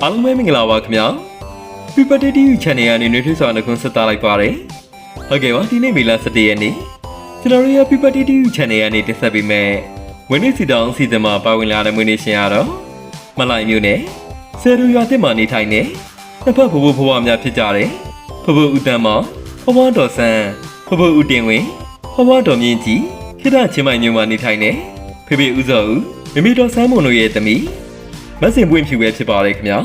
အားလုံးပဲမင်္ဂလာပါခင်ဗျာ Happy TV Channel ကနေနှွေးထွေးစွာနှုတ်ဆက်တာလိုက်ပါတယ်ဟုတ်ကဲ့ပါဒီနေ့မေလ17ရက်နေ့ကျွန်တော်တို့ရဲ့ Happy TV Channel ကနေတင်ဆက်ပေးမယ်ဝင်းနေစီတောင်စီစဉ်မှာပါဝင်လာတဲ့မွေးနေ့ရှင်ရတော့မလိုက်မျိုးနဲ့ဆယ်ရူရွာတစ်မှာနေထိုင်နေနှစ်ဖက်ဖိုးဖွားများဖြစ်ကြတယ်ဖိုးဦးတန်းမောင်ဖွားတော်ဆန်းဖိုးဦးတင်ဝင်းဖွားတော်မြင့်ကြီးခိတချင်းမိုင်ညိုမှာနေထိုင်နေဖေဖေဦးစောဦးမိမိတော်ဆန်းမွန်တို့ရဲ့သမီးမဆင်ပွင့်ဖြူပဲဖြစ်ပါတယ်ခင်ဗျာ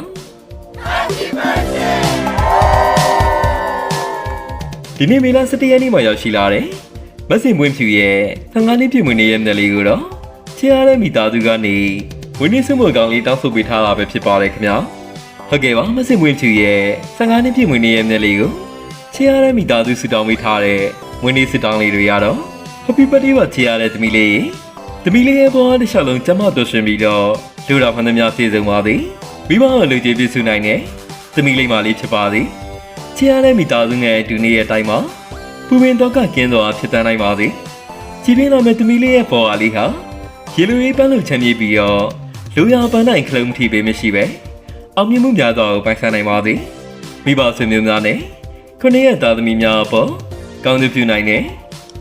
ဒီနေ့မေလ17ရက်နေ့မှာရောက်ရှိလာတယ်မဆင်ပွင့်ဖြူရဲ့15နှစ်ပြည့်မွေးနေ့ရဲ့နေ့လေးကိုတော့ချစ်ရတဲ့မိသားစုကနေဝင်းနေစုမကောင်လေးတောင်းဆိုပေးထားတာပဲဖြစ်ပါတယ်ခင်ဗျာဟုတ်ကဲ့ပါမဆင်ပွင့်ဖြူရဲ့15နှစ်ပြည့်မွေးနေ့ရဲ့နေ့လေးကိုချစ်ရတဲ့မိသားစုဆူတောင်းပေးထားတဲ့ဝင်းနေဆူတောင်းလေးတွေရတော့ Happy birthday ပါချစ်ရတဲ့သမီးလေးရဲ့ဘဝတစ်လျှောက်လုံးကျမတို့ရှင်ပြီးတော့လူတော်ဖန်သမျှပြည့်စုံပါသည်မိဘလူကြီးပြည့်စုံနိုင်တဲ့သမီးလေးမလေးဖြစ်ပါသည်ချစ်ရတဲ့မိသားစုငယ်ဒူနေရဲ့အတိုင်းမှာပူပင်တော့ကကင်းတော်ဖြစ်တန်းနိုင်ပါသည်ကြည်ပြင်းလာမဲ့သမီးလေးရဲ့ဘဝလေးဟာရေလူရေးပန်းလို့ချမ်းမြေ့ပြီးတော့လူရပန်းနိုင်ခလုံးမထီပေးမရှိပဲအောင်မြင်မှုများစွာကိုပိုင်ဆိုင်နိုင်ပါသည်မိဘဆွေမျိုးများနဲ့ခုနှစ်ရက်သားသမီးများအပေါ်ကောင်းကျိုးပြုနိုင်တဲ့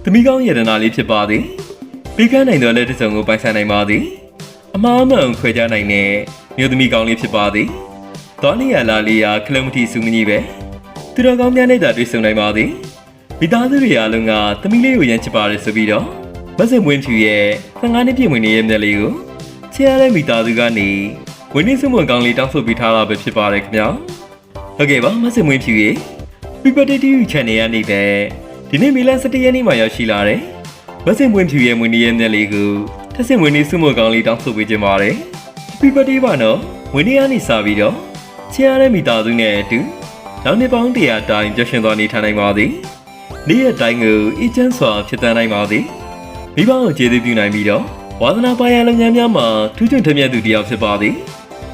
သမီးကောင်းရတနာလေးဖြစ်ပါသည်ပေးကမ်းနိုင်သောလက်တစ်စုံကိုပိုင်ဆိုင်နိုင်ပါသည်အမှားမှန်ခွဲခြားနိုင်တဲ့မြို့သမီးကောင်းလေးဖြစ်ပါသည်တောလီယာလာလီယာခလုံးမထီစုမကြီးပဲသူတော်ကောင်းများနဲ့သာတွေ့ဆုံနိုင်ပါသည်မိသားစုတွေအားလုံးကသမီးလေးကိုရမ်းချစ်ပါတယ်ဆိုပြီးတော့မဆင်မွင်းဖြူရဲ့15နှစ်ပြည့်မွေးနေ့ရဲ့နေ့လေးကိုချစ်ရတဲ့မိသားစုကနေဝင်းနေစုမကောင်းလေးတောင်းဆိုပေးထားတာပဲဖြစ်ပါတယ်ခင်ဗျာဟုတ်ကဲ့ပါမဆင်မွင်းဖြူရဲ့ Happy TV Channel ရနေတဲ့ဒီနေ့မေလ17ရက်နေ့မှာရောက်ရှိလာတယ်မဆင်မွင်းဖြူရဲ့မွေးနေ့ရဲ့နေ့လေးကိုထက်ဆင်ဝင်းနေစုမကောင်းလေးတောင်းဆိုပေးခြင်းပါတယ် Happy birthday ပါနော်ဝင်းနေကနေစပြီးတော့ချစ်ရတဲ့မိသားစုနဲ့အတူနောက်နှစ်ပေါင်း100တိုင်ပျော်ရွှင်သွားနေထိုင်နိုင်ပါသည်နေ့ရက်တိုင်းကိုအေးချမ်းစွာဖြစ်တန်းနိုင်ပါသည်မိဘကိုကျေးဇူးပြုနိုင်ပြီးတော့ဝါသနာပါရလုပ်ငန်းများမှာထူးချွန်ထမြတ်သူတစ်ယောက်ဖြစ်ပါသည်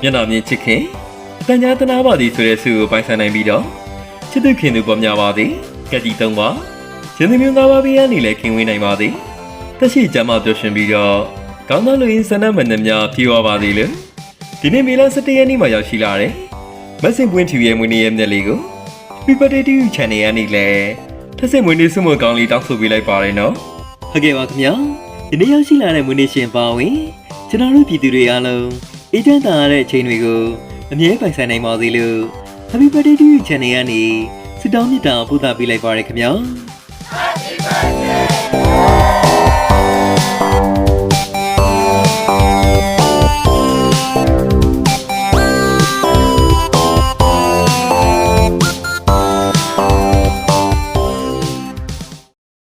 မျက်နှာမြင်ချစ်ခင်အတန်ကြားတနာပါသည်ဆိုတဲ့ဆုကိုပိုင်ဆိုင်နိုင်ပြီးတော့ချစ်သူခင်သူပေါ်များပါသည်ကတိ3ပါရင်းနှီးမြှုပ်နှံပါပေးရနေလဲခင်ဝေးနိုင်ပါသည်တက်ရှိကြမှာပျော်ရွှင်ပြီးတော့ကောင်းသောလူရင်းဆန္ဒမှန်သမျှပြေဝပါသည်လေဒီနေ့မေလ17ရက်နေ့မှာရောက်ရှိလာတယ်မဆင်ပွင့်ဖြူရဲ့မွေးနေ့ရဲ့နေ့လေးကို Happy TV Channel ကနေလည်းထက်ဆင်မွေးနေ့စုမကောင်းလေးတောင်းဆိုပေးလိုက်ပါတယ်နော်ဟုတ်ကဲ့ပါခင်ဗျာဒီနေ့ရောက်ရှိလာတဲ့မွေးနေ့ရှင်ပါဝင်ကျွန်တော်တို့ပြည်သူတွေအားလုံးအေးချမ်းသာရတဲ့အချိန်တွေကိုအမြဲပိုင်ဆိုင်နိုင်ပါစေလို့ Happy TV Channel ကနေဆုတောင်းမေတ္တာပို့သပေးလိုက်ပါတယ်ခင်ဗျာ